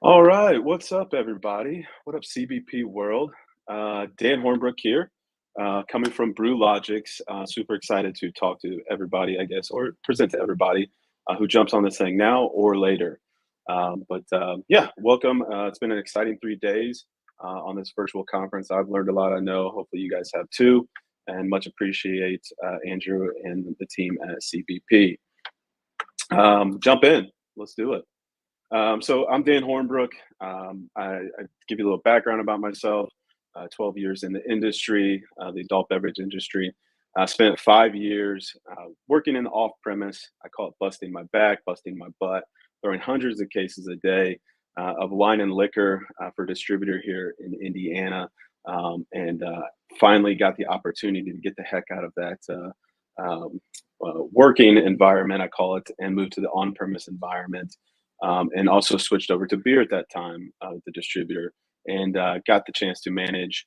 All right, what's up, everybody? What up, CBP world? Dan Hornbrook here, coming from Brewlogix. Super excited to talk to everybody, I guess, or present to everybody who jumps on this thing now or later. Yeah, welcome. It's been an exciting 3 days on this virtual conference. I've learned a lot. I know. Hopefully, you guys have too, and much appreciate Andrew and the team at CBP. Jump in. Let's do it. So I'm Dan Hornbrook. I give you a little background about myself. 12 years in the industry, the adult beverage industry. I spent 5 years working in the off-premise. I call it busting my back, busting my butt, throwing hundreds of cases a day of wine and liquor for a distributor here in Indiana, and finally got the opportunity to get the heck out of that working environment, I call it, and move to the on-premise environment, and also switched over to beer at that time, the distributor, and got the chance to manage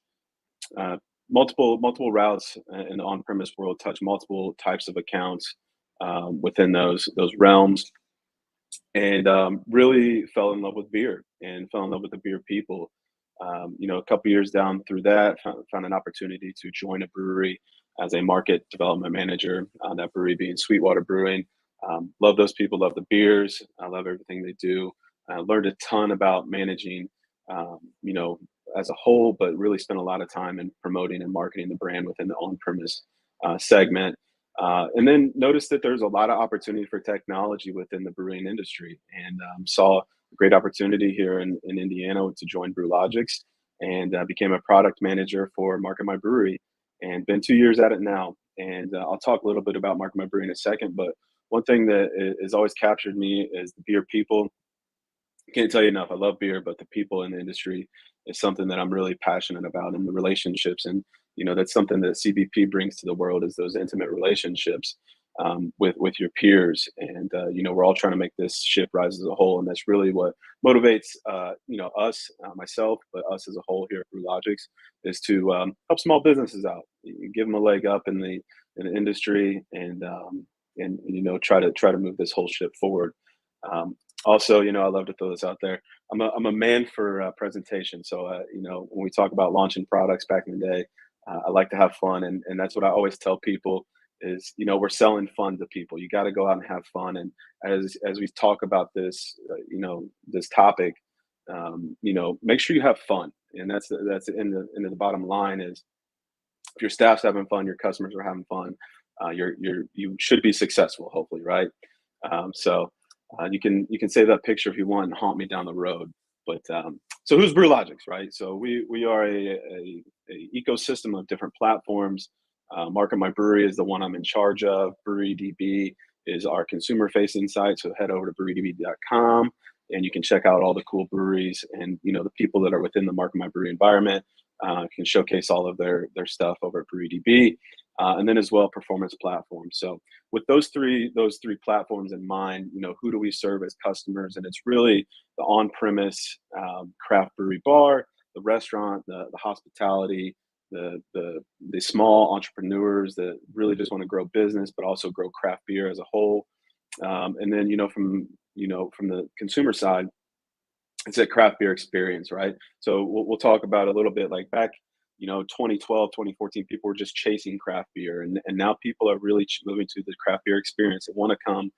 multiple routes in the on-premise world, touch multiple types of accounts within those realms, and really fell in love with beer and fell in love with the beer people. A couple years down through that, found an opportunity to join a brewery as a market development manager. That brewery being Sweetwater Brewing. Love those people, love the beers, I love everything they do. Learned a ton about managing, um, you know, as a whole, but really spent a lot of time in promoting and marketing the brand within the on-premise segment. And then noticed that there's a lot of opportunity for technology within the brewing industry, and saw a great opportunity here in Indiana to join Brewlogix, and became a product manager for MarketMyBrewery, and been 2 years at it now. And I'll talk a little bit about MarketMyBrewery in a second, but one thing that has always captured me is the beer people. Can't tell you enough. I love beer, but the people in the industry is something that I'm really passionate about, and the relationships. And that's something that CBP brings to the world, is those intimate relationships with your peers. And we're all trying to make this ship rise as a whole, and that's really what motivates us, myself, but us as a whole here at Brewlogix, is to help small businesses out, give them a leg up in the industry, and try to move this whole ship forward. Also, I love to throw this out there. I'm a man for presentation. So, when we talk about launching products back in the day, I like to have fun, and that's what I always tell people is, we're selling fun to people. You got to go out and have fun. And as we talk about this, this topic, make sure you have fun. And that's in the bottom line is, if your staff's having fun, your customers are having fun, you should be successful, hopefully, right? You can save that picture if you want and haunt me down the road. So who's Brewlogix, right? So we are a ecosystem of different platforms. Market My Brewery is the one I'm in charge of. BreweryDB is our consumer facing site. So head over to brewerydb.com and you can check out all the cool breweries, and the people that are within the Market My Brewery environment can showcase all of their stuff over at BreweryDB, and then as well performance platforms. So with those three platforms in mind, who do we serve as customers? And it's really the on-premise craft brewery bar, the restaurant, the hospitality, the small entrepreneurs that really just want to grow business, but also grow craft beer as a whole. And then from the consumer side, it's a craft beer experience, right? So we'll talk about a little bit, like back, 2012, 2014, people were just chasing craft beer, and now people are really moving to the craft beer experience. They want to come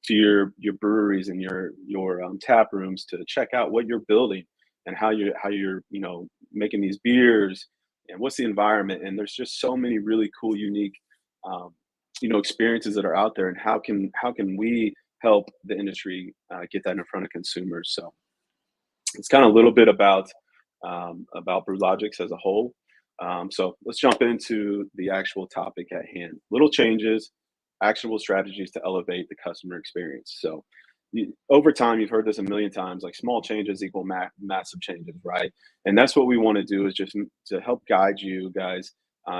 to your breweries and your tap rooms to check out what you're building, and how you're making these beers, and what's the environment. And there's just so many really cool, unique, um, experiences that are out there, and how can we help the industry get that in front of consumers? So it's kind of a little bit about Brewlogix as a whole. So let's jump into the actual topic at hand. Little changes, actionable strategies to elevate the customer experience. So over time, you've heard this a million times, like small changes equal massive changes, right? And that's what we want to do, is just to help guide you guys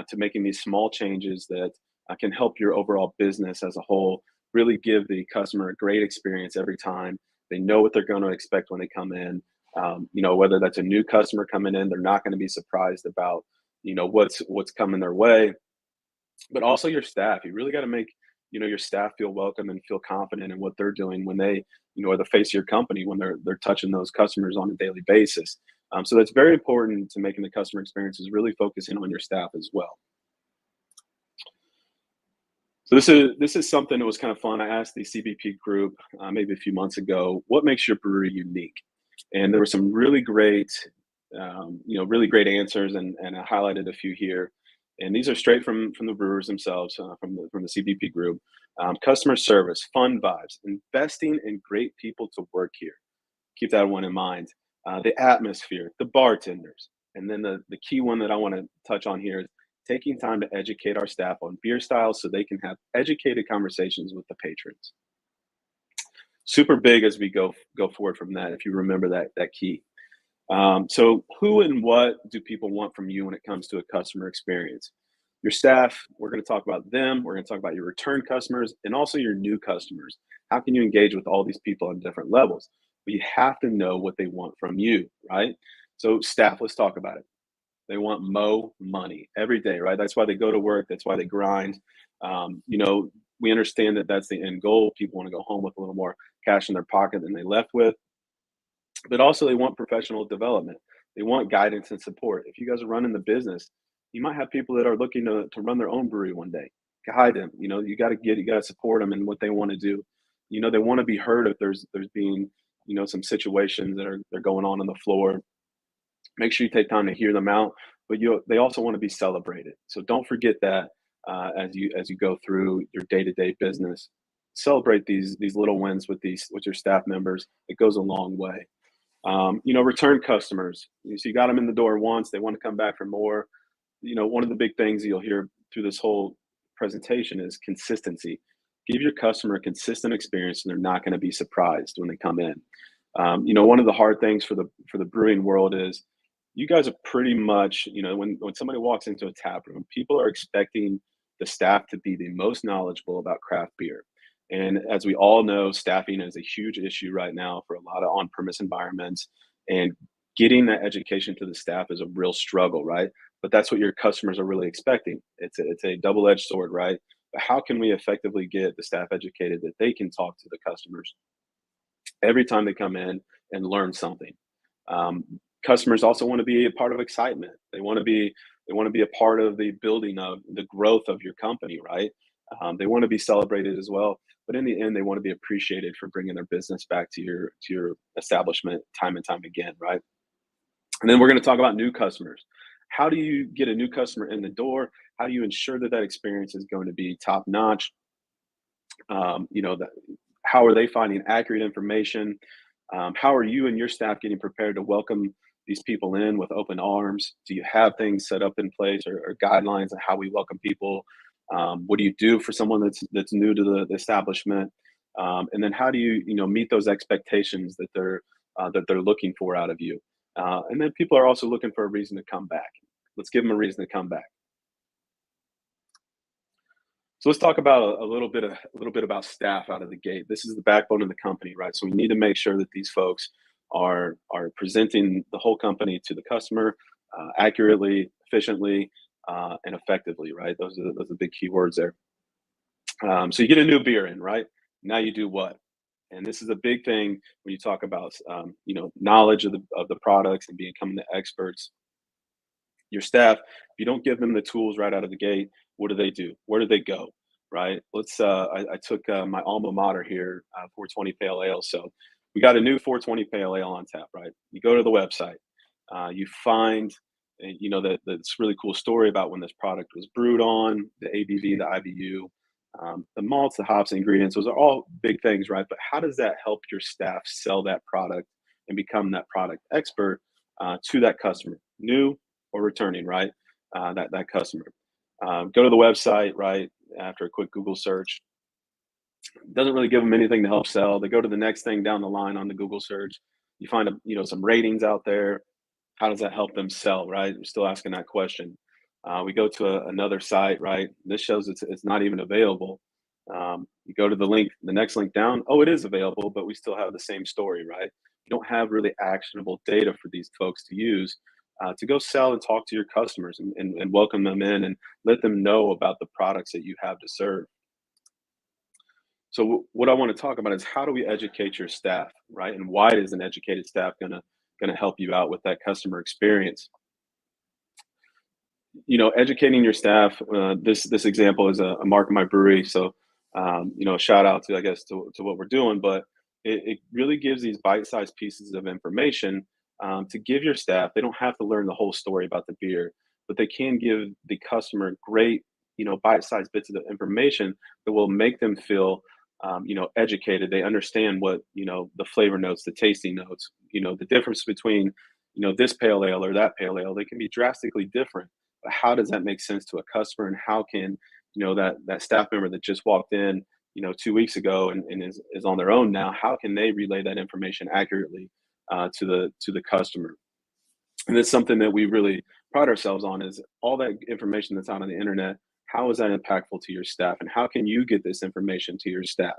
to making these small changes that can help your overall business as a whole, really give the customer a great experience every time. They know what they're going to expect when they come in. Whether that's a new customer coming in, they're not going to be surprised about what's coming their way. But also your staff, you really got to make your staff feel welcome and feel confident in what they're doing when they, are the face of your company when they're touching those customers on a daily basis. So that's very important to making the customer experiences, really focusing on your staff as well. So this is something that was kind of fun. I asked the CBP group maybe a few months ago, what makes your brewery unique? And there were some really great, really great answers, and I highlighted a few here. And these are straight from the brewers themselves, from the CBP group. Customer service, fun vibes, investing in great people to work here. Keep that one in mind. The atmosphere, the bartenders, and then the key one that I want to touch on here is taking time to educate our staff on beer styles so they can have educated conversations with the patrons. Super big as we go forward from that. If you remember that key. So who and what do people want from you when it comes to a customer experience? Your staff, we're going to talk about them. We're going to talk about your return customers and also your new customers. How can you engage with all these people on different levels? But you have to know what they want from you, right? So staff, let's talk about it. They want money every day, right? That's why they go to work. That's why they grind. We understand that that's the end goal. People want to go home with a little more cash in their pocket than they left with, but also they want professional development. They want guidance and support. If you guys are running the business, you might have people that are looking to run their own brewery one day. Guide them. You got to support them in what they want to do. They want to be heard if there's being, some situations that they're going on the floor. Make sure you take time to hear them out, but they also want to be celebrated. So don't forget that as you go through your day-to-day business. Celebrate these little wins with your staff members. It goes a long way. Return customers. So you got them in the door once, they want to come back for more. One of the big things you'll hear through this whole presentation is consistency. Give your customer a consistent experience, and they're not going to be surprised when they come in. One of the hard things for the brewing world is you guys are pretty much, when somebody walks into a tap room, people are expecting the staff to be the most knowledgeable about craft beer. And as we all know, staffing is a huge issue right now for a lot of on-premise environments, and getting that education to the staff is a real struggle, right? But that's what your customers are really expecting. It's a double-edged sword, right? But how can we effectively get the staff educated that they can talk to the customers every time they come in and learn something? Um, Customers also want to be a part of excitement. They want to be a part of the building of the growth of your company, right? They want to be celebrated as well, but in the end, they want to be appreciated for bringing their business back to your establishment time and time again, right? And then we're going to talk about new customers. How do you get a new customer in the door? How do you ensure that experience is going to be top notch? That how are they finding accurate information? How are you and your staff getting prepared to welcome these people in with open arms? Do you have things set up in place, or guidelines on how we welcome people? What do you do for someone that's new to the establishment? And then how do you meet those expectations that they're looking for out of you? And then people are also looking for a reason to come back. Let's give them a reason to come back. So let's talk about a little bit about staff out of the gate. This is the backbone of the company, right? So we need to make sure that these folks are presenting the whole company to the customer accurately, efficiently, and effectively, right? Those are the big keywords there. So you get a new beer in, right? Now you do what? And this is a big thing when you talk about knowledge of the products and becoming the experts. Your staff, if you don't give them the tools right out of the gate, what do? Where do they go? Right? I took my alma mater here, 420 Pale Ale. So we got a new 420 Pale Ale on tap, right? You go to the website, you find, that's really cool story about when this product was brewed on, the ABV, the IBU, the malts, the hops, the ingredients. Those are all big things, right? But how does that help your staff sell that product and become that product expert to that customer, new or returning, right? That customer. Go to the website, right? After a quick Google search, doesn't really give them anything to help sell. They go to the next thing down the line on the Google search. You find some ratings out there. How does that help them sell, right? I'm still asking that question. We go to another site, right? This shows it's not even available. You go to the next link down. Oh, it is available, but we still have the same story, right? You don't have really actionable data for these folks to use to go sell and talk to your customers and welcome them in and let them know about the products that you have to serve. So what I want to talk about is how do we educate your staff, right? And why is an educated staff gonna help you out with that customer experience? Educating your staff. This example is a mark of my brewery, so shout out to, I guess, to what we're doing, but it really gives these bite-sized pieces of information to give your staff. They don't have to learn the whole story about the beer, but they can give the customer great, bite-sized bits of information that will make them feel, educated. They understand what, the flavor notes, the tasting notes, the difference between, this pale ale or that pale ale. They can be drastically different, but how does that make sense to a customer, and how can, that staff member that just walked in, 2 weeks ago, and is on their own now, how can they relay that information accurately to the customer? And it's something that we really pride ourselves on, is all that information that's out on the internet. How is that impactful to your staff, and how can you get this information to your staff?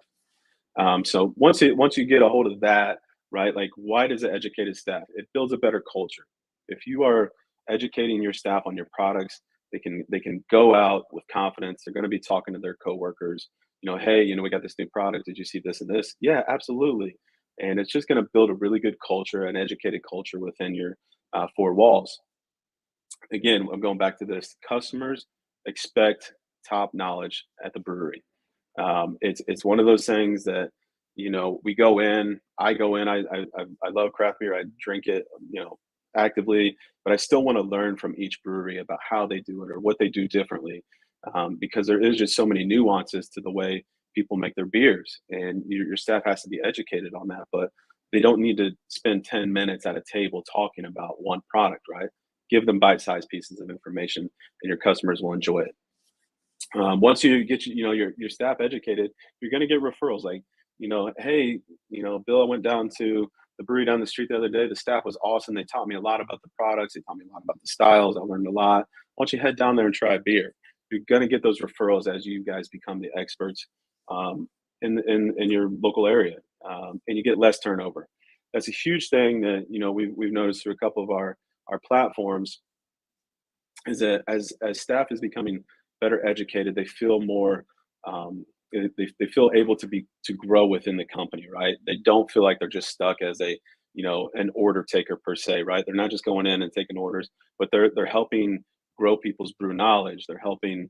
So once you get a hold of that, right? Like, why does it educated staff? It builds a better culture. If you are educating your staff on your products, they can go out with confidence. They're going to be talking to their coworkers. Hey, we got this new product. Did you see this and this? Yeah, absolutely. And it's just going to build a really good culture, an educated culture within your four walls. Again, I'm going back to this. Customers expect top knowledge at the brewery. It's one of those things that, we go in. I go in. I love craft beer. I drink it, actively, but I still want to learn from each brewery about how they do it or what they do differently, because there is just so many nuances to the way people make their beers, and your staff has to be educated on that. But they don't need to spend 10 minutes at a table talking about one product, right? Give them bite-sized pieces of information, and your customers will enjoy it. Once you get your staff educated, you're going to get referrals. Like, hey, Bill, I went down to the brewery down the street the other day. The staff was awesome. They taught me a lot about the products. They taught me a lot about the styles. I learned a lot. Why don't you head down there and try a beer? You're going to get those referrals as you guys become the experts in your local area, and you get less turnover. That's a huge thing that we've noticed through a couple of our platforms, is that as staff is becoming better educated, they feel more, they feel able to grow within the company, right? They don't feel like they're just stuck as an order taker per se, right? They're not just going in and taking orders, but they're helping grow people's brew knowledge. They're helping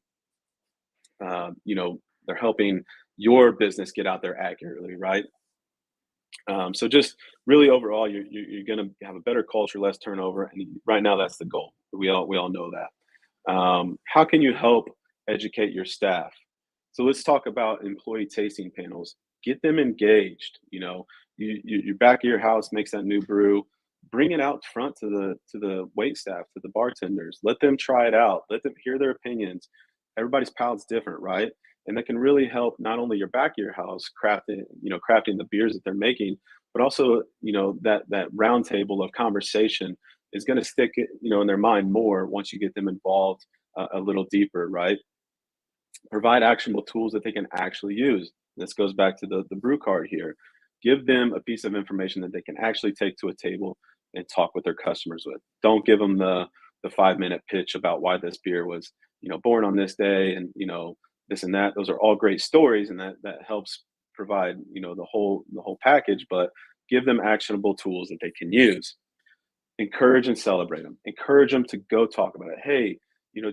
your business get out there accurately, right? So just really overall, you're going to have a better culture, less turnover, and right now that's the goal. We all know that. How can you help educate your staff? So let's talk about employee tasting panels. Get them engaged. Your back of your house makes that new brew. Bring it out front to the wait staff, to the bartenders. Let them try it out. Let them hear their opinions. Everybody's palate's different, right? And that can really help not only your back of your house crafting the beers that they're making, but also that round table of conversation is going to stick in their mind more once you get them involved a little deeper, right? Provide actionable tools that they can actually use. This goes back to the brew card here. Give them a piece of information that they can actually take to a table and talk with their customers with. Don't give them the 5-minute pitch about why this beer was born on this day, and this and that. Those are all great stories, and that helps provide the whole package. But give them actionable tools that they can use. Encourage and celebrate them. Encourage them to go talk about it. Hey,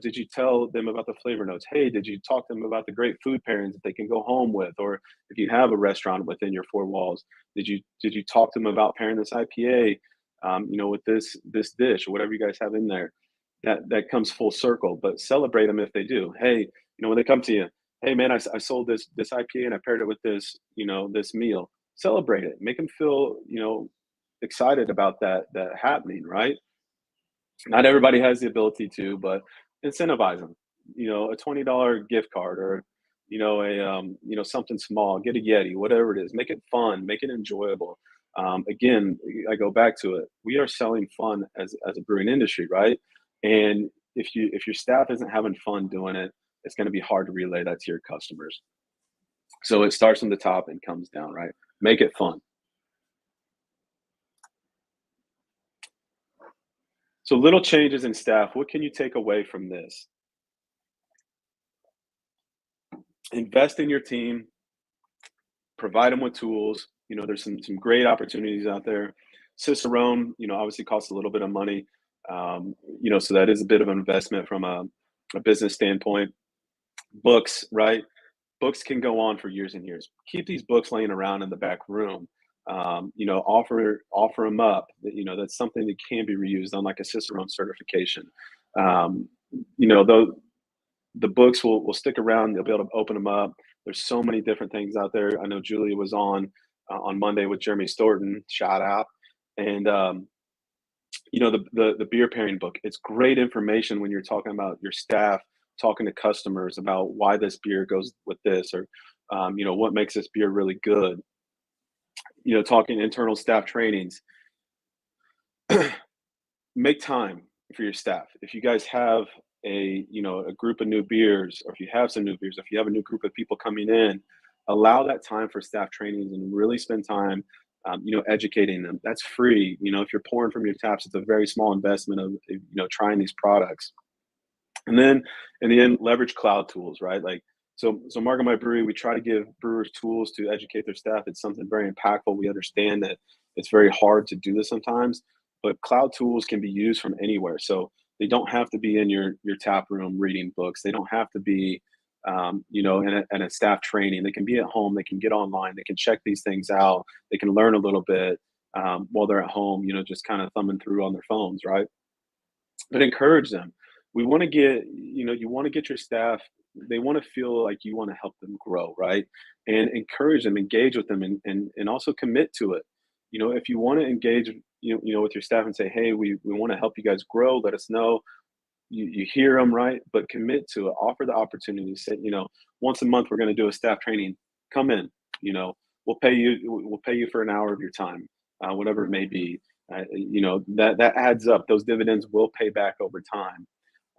did you tell them about the flavor notes? Hey, did you talk to them about the great food pairings that they can go home with? Or if you have a restaurant within your four walls, did you talk to them about pairing this IPA, with this dish or whatever you guys have in there? That comes full circle. But celebrate them if they do. Hey, when they come to you, hey man, I sold this IPA and I paired it with this meal. Celebrate it. Make them feel excited about that happening, right? Not everybody has the ability to, but incentivize them. A $20 gift card, or something small. Get a Yeti, whatever it is. Make it fun, make it enjoyable. Again, I go back to it. We are selling fun as a brewing industry, right? And if your staff isn't having fun doing it, it's going to be hard to relay that to your customers. So it starts from the top and comes down, right? Make it fun. So little changes in staff. What can you take away from this? Invest in your team. provide them with tools. There's some great opportunities out there. Cicerone, obviously costs a little bit of money. So that is a bit of an investment from a business standpoint. Books, right? Books can go on for years and years. Keep these books laying around in the back room. Offer them up. That's something that can be reused on like a Cicerone certification. Um, though the books will stick around. They'll be able to open them up. There's so many different things out there. I know Julia was on Monday with Jeremy Storton. Shout out. And the beer pairing book. It's great information when you're talking about your staff, talking to customers about why this beer goes with this, or what makes this beer really good. Talking internal staff trainings. Make time for your staff. If you guys have a group of new beers, or if you have some new beers, if you have a new group of people coming in, allow that time for staff trainings and really spend time educating them. That's free. If you're pouring from your taps, it's a very small investment of trying these products. And then in the end, leverage cloud tools, right? Like, so Market My Brewery, we try to give brewers tools to educate their staff. It's something very impactful. We understand that it's very hard to do this sometimes, but cloud tools can be used from anywhere. So they don't have to be in your tap room reading books. They don't have to be, in a staff training. They can be at home. They can get online. They can check these things out. They can learn a little bit while they're at home. Just kind of thumbing through on their phones, right? But encourage them. We want to get, you want to get your staff. They want to feel like you want to help them grow, right? And encourage them, engage with them, and also commit to it. If you want to engage, with your staff and say, hey, we want to help you guys grow. Let us know. You hear them, right? But commit to it. Offer the opportunity. Say, once a month we're going to do a staff training. Come in. We'll pay you. We'll pay you for an hour of your time, whatever it may be. That adds up. Those dividends will pay back over time.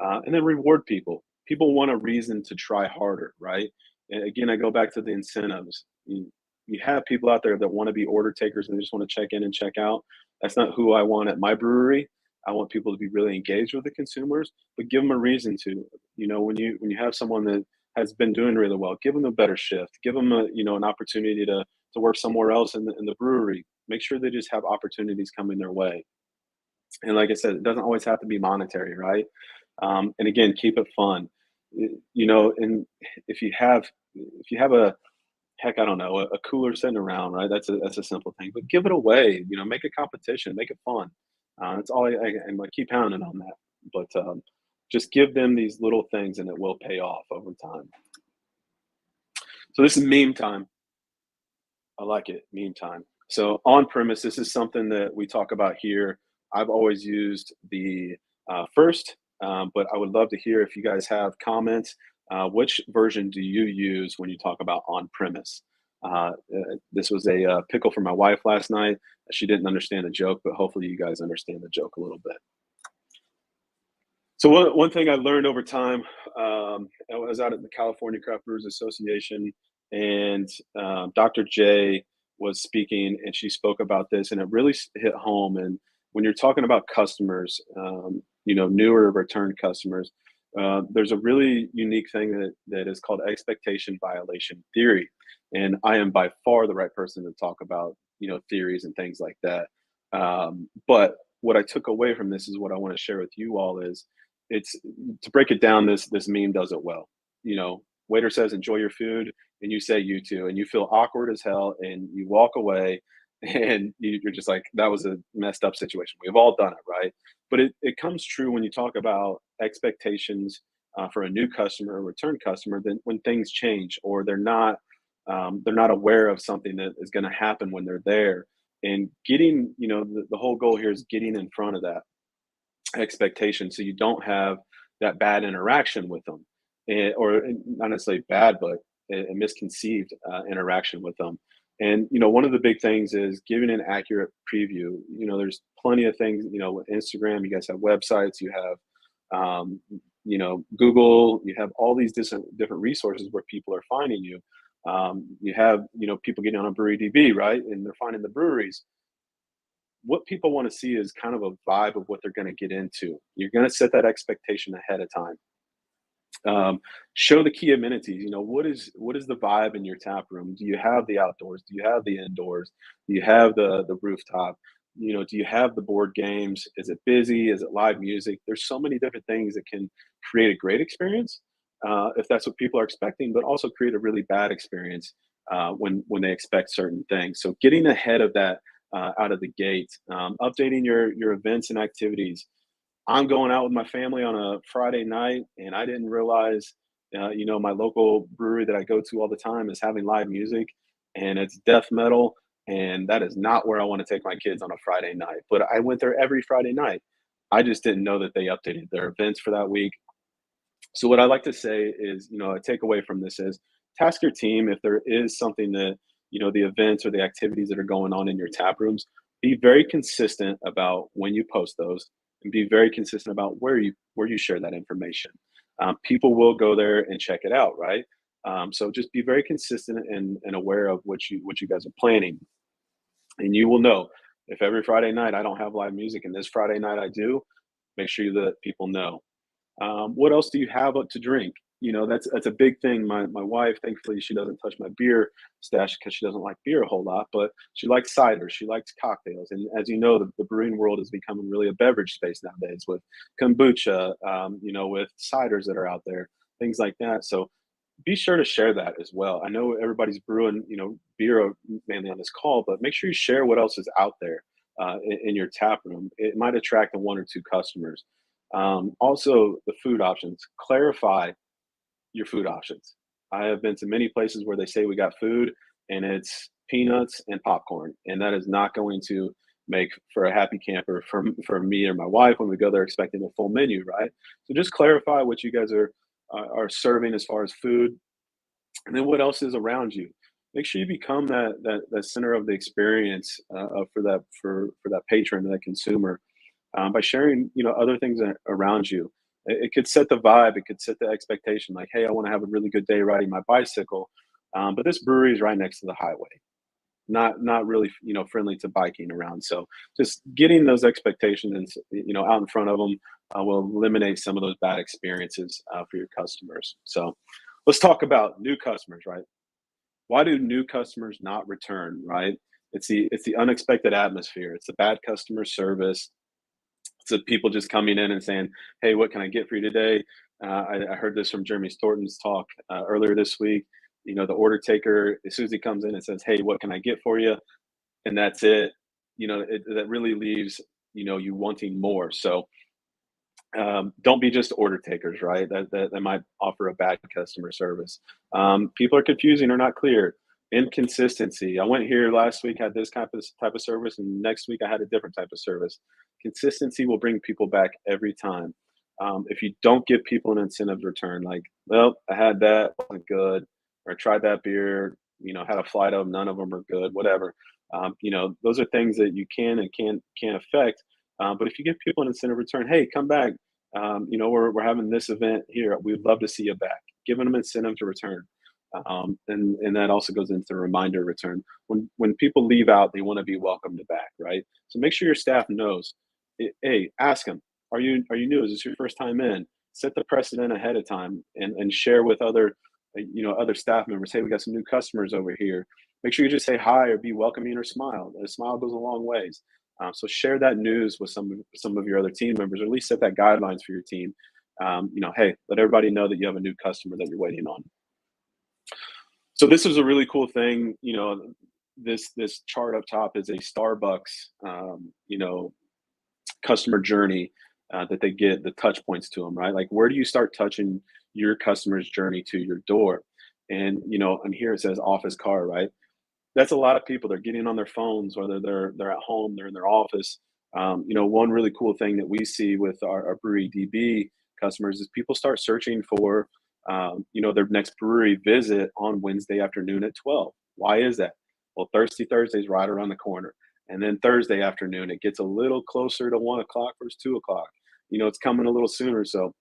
And then reward people. People want a reason to try harder, right? And again, I go back to the incentives. You have people out there that want to be order takers and they just want to check in and check out. That's not who I want at my brewery. I want people to be really engaged with the consumers, but give them a reason to. When you have someone that has been doing really well, give them a better shift. Give them an opportunity to work somewhere else in the brewery. Make sure they just have opportunities coming their way. And like I said, it doesn't always have to be monetary, right? And again, keep it fun. And if you have a heck, I don't know, a cooler sitting around, right? That's a simple thing, but give it away. Make a competition, make it fun. That's all I'm like, keep pounding on that. But just give them these little things, and it will pay off over time. So this is meme time. I like it, meme time. So on-premise, this is something that we talk about here. I've always used the first, but I would love to hear if you guys have comments. Which version do you use when you talk about on-premise? This was a pickle for my wife last night. She didn't understand the joke, but hopefully you guys understand the joke a little bit. So one thing I learned over time, I was out at the California Craft Brewers Association, and Dr. J was speaking, and she spoke about this, and it really hit home. And when you're talking about customers, newer return customers, there's a really unique thing that is called expectation violation theory. And I am by far the right person to talk about, theories and things like that. But what I took away from this is what I want to share with you all is it's to break it down. This meme does it well. Waiter says, enjoy your food. And you say, you too. And you feel awkward as hell. And you walk away and you're just like, that was a messed up situation. We've all done it, right? But it comes true when you talk about expectations for a new customer, a return customer, then when things change or they're not aware of something that is going to happen when they're there. And getting, the whole goal here is getting in front of that expectation so you don't have that bad interaction with them, or not necessarily bad, but a misconceived interaction with them. And one of the big things is giving an accurate preview. There's plenty of things. With Instagram, you guys have websites, you have Google, you have all these different resources where people are finding you. You have people getting on a brewery DB, right, and they're finding the breweries. What people want to see is kind of a vibe of what they're going to get into. You're going to set that expectation ahead of time. Um, Show the key amenities. What is the vibe in your tap room? Do you have the outdoors? Do you have the indoors? Do you have the rooftop? Do you have the board games? Is it busy? Is it live music? There's so many different things that can create a great experience, if that's what people are expecting, but also create a really bad experience when they expect certain things. So getting ahead of that out of the gate, updating your events and activities. I'm going out with my family on a Friday night, and I didn't realize, my local brewery that I go to all the time is having live music, and it's death metal, and that is not where I want to take my kids on a Friday night. But I went there every Friday night. I just didn't know that they updated their events for that week. So what I like to say is, a takeaway from this is task your team if there is something that, the events or the activities that are going on in your tap rooms, be very consistent about when you post those and be very consistent about where you share that information. People will go there and check it out, right? So just be very consistent and aware of what you guys are planning. And you will know if every Friday night I don't have live music and this Friday night I do, make sure that people know. What else do you have up to drink? That's a big thing. My wife, thankfully, she doesn't touch my beer stash because she doesn't like beer a whole lot, but she likes cider. She likes cocktails, and as you know, the brewing world is becoming really a beverage space nowadays with kombucha, with ciders that are out there, things like that. So be sure to share that as well. I know everybody's brewing, beer mainly on this call, but make sure you share what else is out there in your tap room. It might attract one or two customers. Also, the food options. Clarify your food options. I have been to many places where they say we got food and it's peanuts and popcorn, and that is not going to make for a happy camper for me or my wife when we go there expecting a full menu, right? So just clarify what you guys are serving as far as food, and then what else is around you. Make sure you become that center of the experience for that patron, that consumer, by sharing other things around you. It could set the vibe. It could set the expectation. Like, hey, I want to have a really good day riding my bicycle, but this brewery is right next to the highway. Not really friendly to biking around. So just getting those expectations out in front of them will eliminate some of those bad experiences for your customers. So let's talk about new customers, right? Why do new customers not return, right? It's the unexpected atmosphere. It's the bad customer service. So people just coming in and saying, "Hey, what can I get for you today?" I heard this from Jeremy Thornton's talk earlier this week. The order taker, as soon as he comes in and says, "Hey, what can I get for you?" and that's it. That really leaves you wanting more. So don't be just order takers, right? That might offer a bad customer service. People are confusing or not clear. Inconsistency. I went here last week, had this type of service, and next week I had a different type of service. Consistency will bring people back every time. If you don't give people an incentive to return, like, well, I had that, wasn't good, or I tried that beer, had a flight of them, none of them are good, whatever. Those are things that you can and can't affect. But if you give people an incentive return, hey, come back. We're having this event here. We'd love to see you back. Giving them incentive to return. And that also goes into the reminder return. When people leave out, they want to be welcomed back, right? So make sure your staff knows. Hey, ask them, are you new? Is this your first time in? Set the precedent ahead of time and share with other staff members. Hey, we got some new customers over here. Make sure you just say hi or be welcoming or smile. A smile goes a long ways. So share that news with some of your other team members, or at least set that guidelines for your team. Hey, let everybody know that you have a new customer that you're waiting on. So this is a really cool thing. This chart up top is a Starbucks, customer journey that they get the touch points to them, right? Like, where do you start touching your customer's journey to your door? And here it says office car, right? That's a lot of people. They're getting on their phones, whether they're at home, they're in their office. One really cool thing that we see with our brewery DB customers is people start searching for their next brewery visit on Wednesday afternoon at 12. Why is that? Well, Thirsty Thursday's right around the corner. And then Thursday afternoon, it gets a little closer to 1 o'clock versus 2 o'clock. It's coming a little sooner. So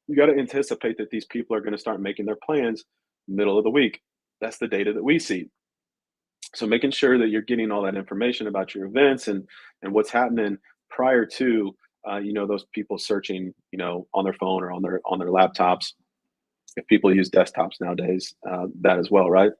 you got to anticipate that these people are going to start making their plans middle of the week. That's the data that we see. So making sure that you're getting all that information about your events and what's happening prior to those people searching, on their phone or on their laptops. If people use desktops nowadays, that as well, right?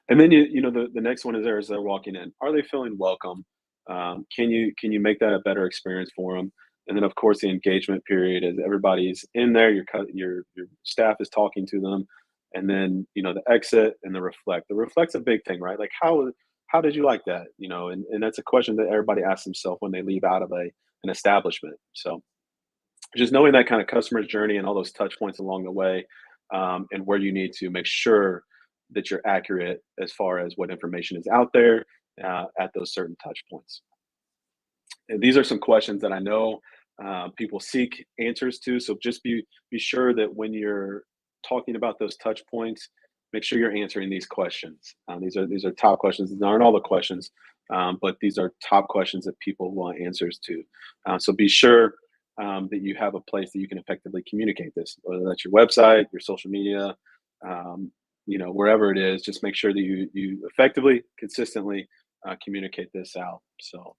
And then the next one is there as they're walking in. Are they feeling welcome? Can you make that a better experience for them? And then of course the engagement period is everybody's in there. Your staff is talking to them, and then the exit and the reflect. The reflect's a big thing, right? Like how did you like that? And that's a question that everybody asks themselves when they leave out of an establishment. So just knowing that kind of customer's journey and all those touch points along the way, and where you need to make sure that you're accurate as far as what information is out there at those certain touch points. And these are some questions that I know people seek answers to. So just be sure that when you're talking about those touch points, make sure you're answering these questions. These are top questions. These aren't all the questions, but these are top questions that people want answers to. So be sure that you have a place that you can effectively communicate this, whether that's your website, your social media, wherever it is. Just make sure that you effectively, consistently communicate this out. So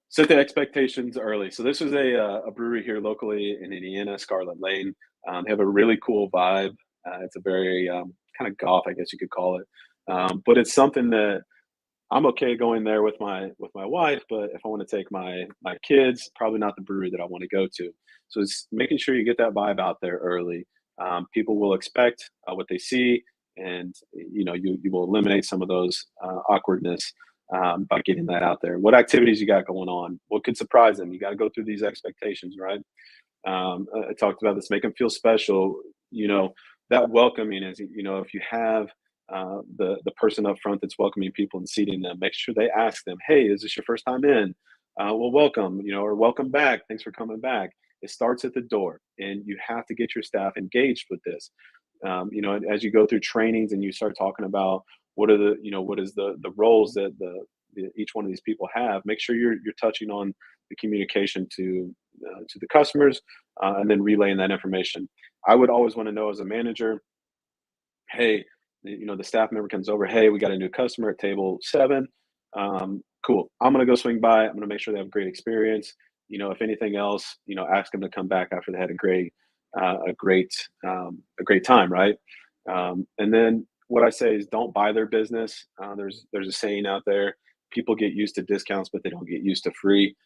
set the expectations early. So this is a brewery here locally in Indiana, Scarlet Lane. They have a really cool vibe. It's a very kind of goth, I guess you could call it. But it's something that I'm okay going there with my wife, but if I want to take my kids, probably not the brewery that I want to go to. So it's making sure you get that vibe out there early. People will expect what they see, and you will eliminate some of those awkwardness by getting that out there. What activities you got going on? What could surprise them? You got to go through these expectations, right? I talked about this. Make them feel special. That welcoming is, if you have the person up front that's welcoming people and seating them, make sure they ask them, "Hey, is this your first time in? Well, welcome, or welcome back. Thanks for coming back." It starts at the door, and you have to get your staff engaged with this. As you go through trainings and you start talking about what is the roles that each one of these people have, make sure you're touching on the communication to the customers, and then relaying that information. I would always want to know as a manager, hey, the staff member comes over, hey, we got a new customer at table 7. Cool. I'm gonna go swing by. I'm gonna make sure they have a great experience. If anything else, ask them to come back after they had a great time, right? And then what I say is don't buy their business. There's a saying out there: people get used to discounts, but they don't get used to free.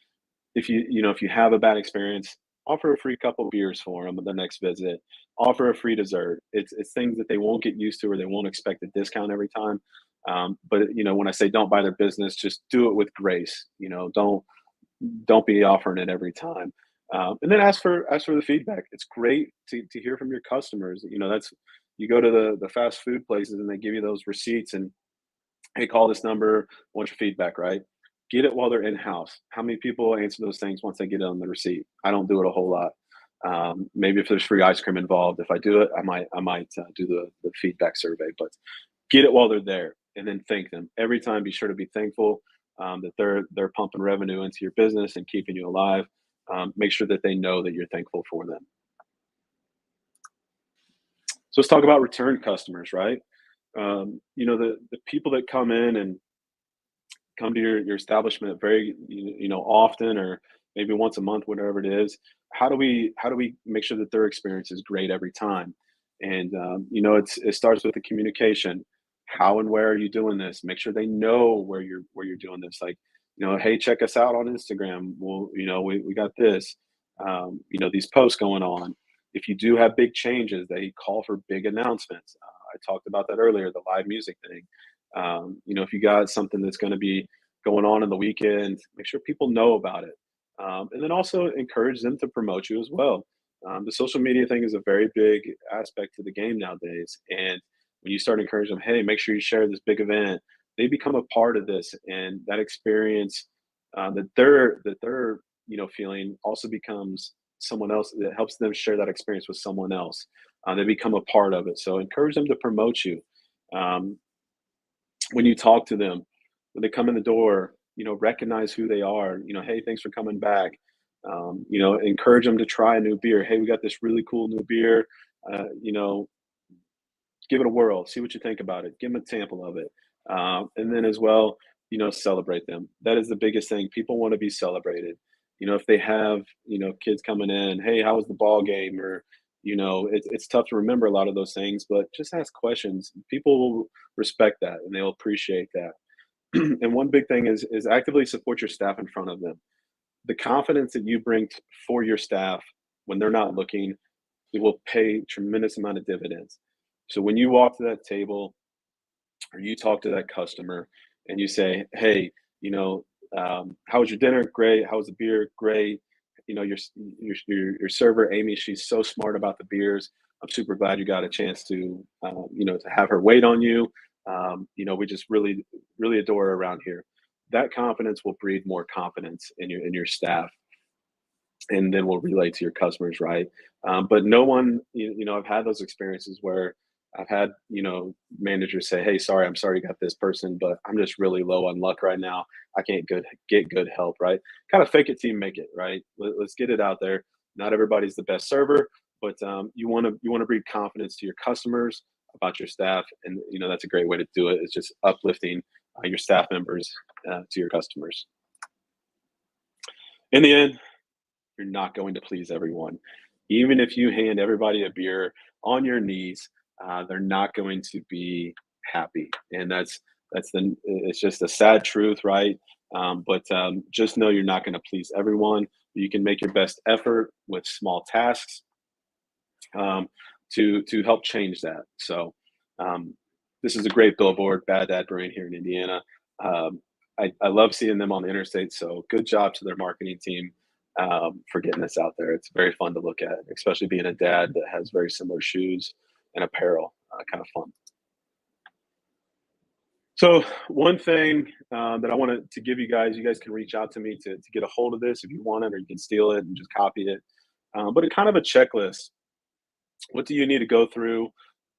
If you have a bad experience, offer a free couple beers for them at the next visit. Offer a free dessert. It's things that they won't get used to, or they won't expect a discount every time. But when I say don't buy their business, just do it with grace. Don't be offering it every time. And then ask for the feedback. It's great to hear from your customers. That's you go to the fast food places and they give you those receipts and, hey, call this number. I want your feedback, right? Get it while they're in house. How many people answer those things once they get it on the receipt? I don't do it a whole lot. Maybe if there's free ice cream involved, if I do it, I might do the feedback survey. But get it while they're there, and then thank them every time. Be sure to be thankful that they're pumping revenue into your business and keeping you alive. Make sure that they know that you're thankful for them. So let's talk about return customers, right? The people that come in and come to your establishment very often, or maybe once a month, whatever it is. How do we make sure that their experience is great every time? And it starts with the communication. How and where are you doing this? Make sure they know where you're doing this. Like, hey, check us out on Instagram. Well, we got this. These posts going on. If you do have big changes, they call for big announcements. I talked about that earlier, the live music thing. If you got something that's going to be going on in the weekend, make sure people know about it. And then also encourage them to promote you as well. The social media thing is a very big aspect to the game nowadays. And when you start encouraging them, hey, make sure you share this big event, they become a part of this. And that experience that they're feeling also becomes someone else that helps them share that experience with someone else. They become a part of it. So encourage them to promote you. Um, when you talk to them, when they come in the door, recognize who they are. Hey, thanks for coming back. Encourage them to try a new beer. Hey, we got this really cool new beer. Uh, you know, give it a whirl. See what you think about it. Give them a sample of it. And then as well, celebrate them. That is the biggest thing. People want to be celebrated. If they have, kids coming in, hey, how was the ball game? Or, it's tough to remember a lot of those things, but just ask questions. People will respect that and they'll appreciate that. And one big thing is actively support your staff in front of them. The confidence that you bring for your staff when they're not looking, it will pay tremendous amount of dividends. So when you walk to that table or you talk to that customer and you say, "Hey, how was your dinner? Great. How was the beer? Great. Your server Amy, she's so smart about the beers. I'm super glad you got a chance to have her wait on you. We just really adore her around here." That confidence will breed more confidence in your staff, and then we'll relay to your customers, right? But no one, I've had those experiences where I've had, managers say, "Hey, sorry, I'm sorry you got this person, but I'm just really low on luck right now. I can't get good help," right? Kind of fake it till you make it, right? Let's get it out there. Not everybody's the best server, but you want to breed confidence to your customers about your staff, and that's a great way to do it. It's just uplifting your staff members to your customers. In the end, you're not going to please everyone. Even if you hand everybody a beer on your knees, they're not going to be happy, and it's just a sad truth, right? But just know you're not going to please everyone. You can make your best effort with small tasks to help change that. So this is a great billboard, Bad Dad Brewing here in Indiana. I love seeing them on the interstate. So good job to their marketing team for getting this out there. It's very fun to look at, especially being a dad that has very similar shoes and apparel. Kind of fun. So one thing that I wanted to give you guys can reach out to me to get a hold of this if you want it, or you can steal it and just copy it. But it kind of a checklist. What do you need to go through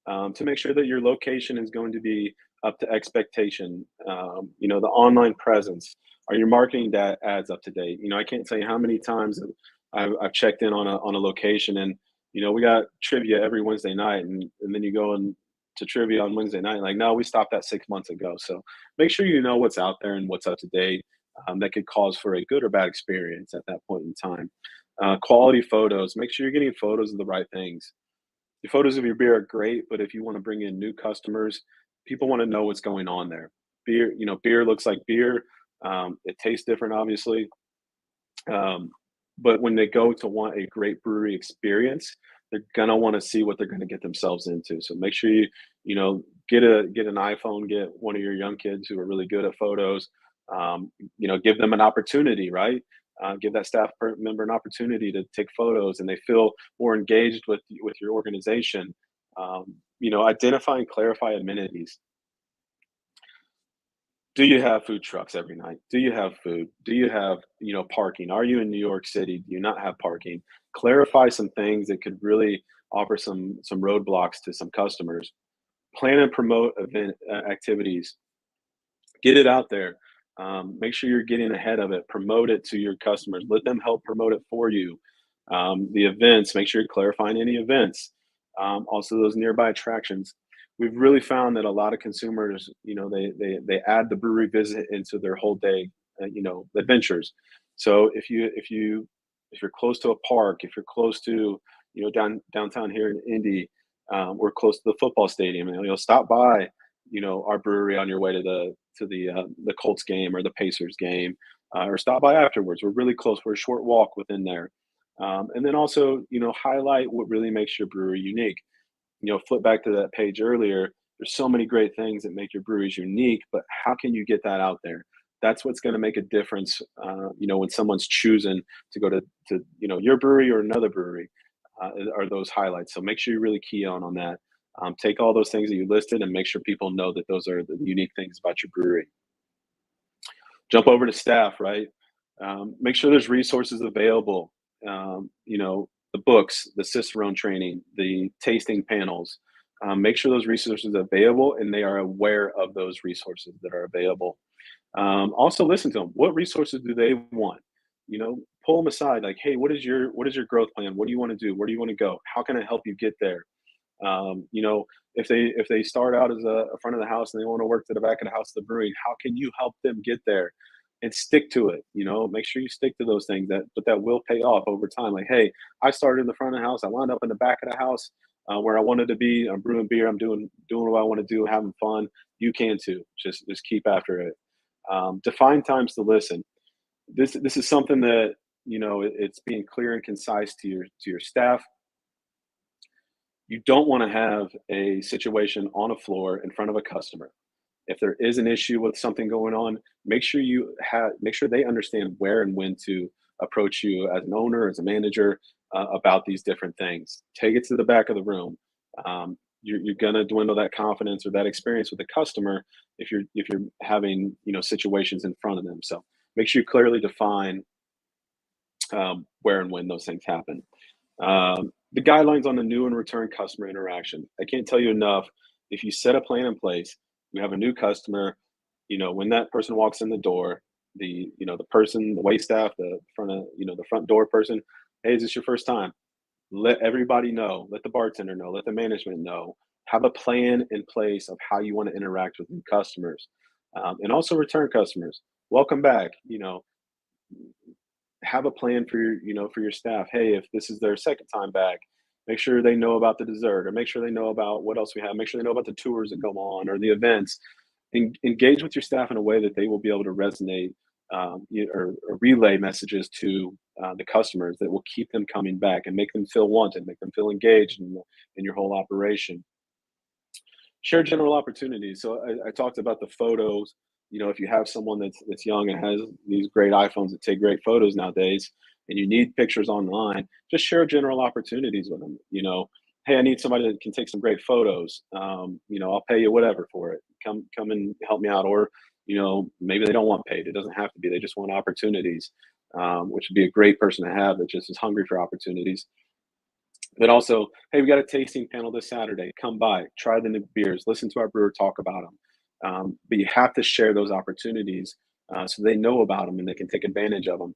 to make sure that your location is going to be up to expectation? The online presence. Are your marketing ads up to date? I can't tell you how many times that I've checked in on a location, and we got trivia every Wednesday night, and then you go to trivia on Wednesday night, like, no, we stopped that 6 months ago. So make sure you know what's out there and what's up to date. That could cause for a good or bad experience at that point in time. Quality photos. Make sure you're getting photos of the right things. The photos of your beer are great, but if you want to bring in new customers, people want to know what's going on there. Beer looks like beer. It tastes different, obviously. Um, but when they go to want a great brewery experience, they're gonna want to see what they're gonna get themselves into. So make sure you get an iPhone, get one of your young kids who are really good at photos. Give them an opportunity, right? Give that member an opportunity to take photos, and they feel more engaged with your organization. Identify and clarify amenities. Do you have food trucks every night? Do you have food? Do you have, parking? Are you in New York City? Do you not have parking? Clarify some things that could really offer some roadblocks to some customers. Plan and promote event activities. Get it out there. Make sure you're getting ahead of it. Promote it to your customers. Let them help promote it for you. The events, make sure you're clarifying any events. Also, those nearby attractions. We've really found that a lot of consumers, they add the brewery visit into their whole day, adventures. So if you're close to a park, if you're close to, downtown here in Indy, we're close to the football stadium, and you'll stop by, our brewery on your way to the Colts game or the Pacers game, or stop by afterwards. We're really close. We're a short walk within there. And then also, highlight what really makes your brewery unique. Flip back to that page earlier. There's so many great things that make your breweries unique, but how can you get that out there? That's what's going to make a difference. When someone's choosing to go to your brewery or another brewery, are those highlights. So make sure you really key on that. Take all those things that you listed and make sure people know that those are the unique things about your brewery. Jump over to staff, right? Make sure there's resources available. The books, the Cicerone training, the tasting panels. Make sure those resources are available and they are aware of those resources that are available. Also listen to them. What resources do they want? Pull them aside. Like, hey, what is your growth plan? What do you want to do? Where do you want to go? How can I help you get there? You know, if they start out as a front of the house and they want to work to the back of the house of the brewery, how can you help them get there? And stick to it. You know, make sure you stick to those things but that will pay off over time. Like, hey, I started in the front of the house. I wound up in the back of the house where I wanted to be. I'm brewing beer. I'm doing what I want to do, having fun. You can too. Just keep after it. Define times to listen. This is something that, you know, it's being clear and concise to your staff. You don't want to have a situation on a floor in front of a customer. If there is an issue with something going on, make sure they understand where and when to approach you as an owner, as a manager, about these different things. Take it to the back of the room. You're gonna dwindle that confidence or that experience with the customer if you're having, you know, situations in front of them. So make sure you clearly define where and when those things happen. The guidelines on the new and return customer interaction. I can't tell you enough. If you set a plan in place, you have a new customer, you know, when that person walks in the door, the person, the wait staff, the front door person, hey, is this your first time? Let everybody know, let the bartender know, let the management know. Have a plan in place of how you want to interact with new customers. And also return customers. Welcome back. You know, have a plan for your staff. Hey, if this is their second time back, make sure they know about the dessert, or make sure they know about what else we have. Make sure they know about the tours that go on or the events. Engage with your staff in a way that they will be able to resonate, or relay messages to the customers that will keep them coming back and make them feel wanted, make them feel engaged in your whole operation. Share general opportunities. So I talked about the photos. You know, if you have someone that's young and has these great iPhones that take great photos nowadays, and you need pictures online, just share general opportunities with them. You know, hey, I need somebody that can take some great photos. You know, I'll pay you whatever for it. Come and help me out. Or, you know, maybe they don't want paid. It doesn't have to be. They just want opportunities, which would be a great person to have that just is hungry for opportunities. But also, hey, we got a tasting panel this Saturday. Come by, try the new beers, listen to our brewer talk about them. But you have to share those opportunities so they know about them and they can take advantage of them.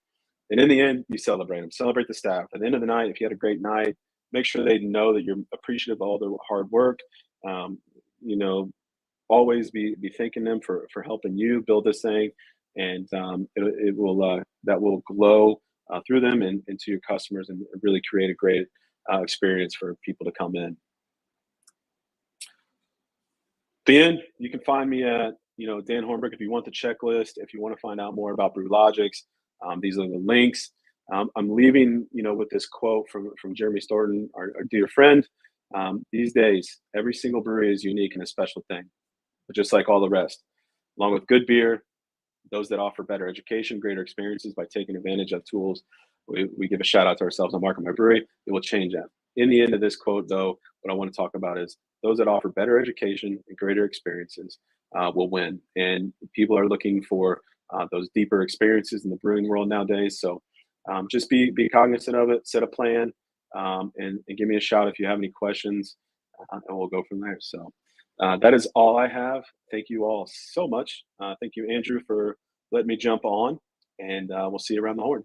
And in the end, you celebrate them, celebrate the staff. At the end of the night, if you had a great night, make sure they know that you're appreciative of all their hard work. Um, you know, always be thanking them for helping you build this thing, and it will that will glow through them and to your customers, and really create a great experience for people to come in. Then you can find me at, you know, Dan Hornbrook if you want the checklist. If you want to find out more about Brewlogix, these are the links. I'm leaving, you know, with this quote from Jeremy Storton, our dear friend. These days, every single brewery is unique and a special thing, but just like all the rest. Along with good beer, those that offer better education, greater experiences by taking advantage of tools. We give a shout out to ourselves on Market My Brewery. It will change that. In the end of this quote, though, what I want to talk about is those that offer better education and greater experiences will win. And people are looking for those deeper experiences in the brewing world nowadays. So just be cognizant of it, set a plan, and give me a shout if you have any questions, and we'll go from there. So that is all I have. Thank you all so much. Thank you, Andrew, for letting me jump on, and we'll see you around the horn.